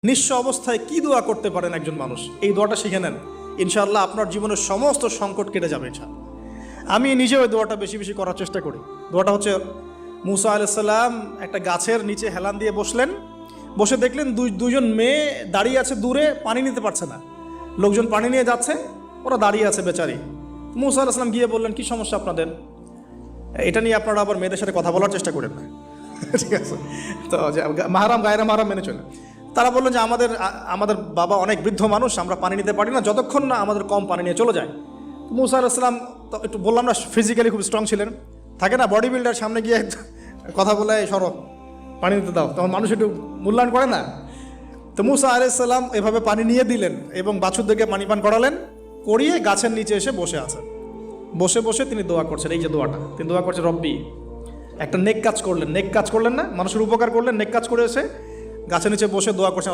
নিঃস্ব অবস্থায় কি দোয়া করতে পারেন একজন মানুষ, এই দোয়াটা শিখে নেন, ইনশাআল্লাহ আপনার জীবনের সমস্ত সংকট কেটে যাবে। আমি নিজে ওই দোয়াটা বেশি বেশি করার চেষ্টা করি। দোয়াটা হচ্ছে, মুসা আলাইহিস সালাম একটা গাছের নিচে হেলান দিয়ে বসলেন, বসে দেখলেন দুইজন মেয়ে দাঁড়িয়ে আছে দূরে, পানি নিতে পারছে না, লোকজন পানি নিয়ে যাচ্ছে, ওরা দাঁড়িয়ে আছে বেচারি। মুসা আলাইহিস সালাম গিয়ে বললেন, কি সমস্যা আপনাদের? এটা নিয়ে আপনারা আবার মেয়েদের সাথে কথা বলার চেষ্টা করেন না, ঠিক আছে? তো মাহারাম গায়রা মাহারাম মেনে চলে। তারা বললেন যে আমাদের বাবা অনেক বৃদ্ধ মানুষ, আমরা পানি নিতে পারি না যতক্ষণ না আমাদের কম পানি নিয়ে চলে যায়। মুসা আলাইহিস সালাম তো একটু বললাম না, ফিজিক্যালি খুব স্ট্রং ছিলেন, থাকে না বডি বিল্ডার, সামনে গিয়ে কথা বলে সরো পানি নিতে দাও, তখন মানুষ একটু মূল্যায়ন করে না। তো মুসা আলাইহিস সালাম এভাবে পানি নিয়ে দিলেন এবং বাছুরদেরকে পানি পান করালেন, করিয়ে গাছের নিচে এসে বসে আছেন। বসে বসে তিনি দোয়া করছেন, এই যে দোয়াটা তিনি দোয়া করছেন, রব্বি, একটা নেক কাজ করলেন, নেক কাজ করলেন না, মানুষের উপকার করলেন, নেক কাজ করে এসে গাছের নিচে বসে দোয়া করছেন।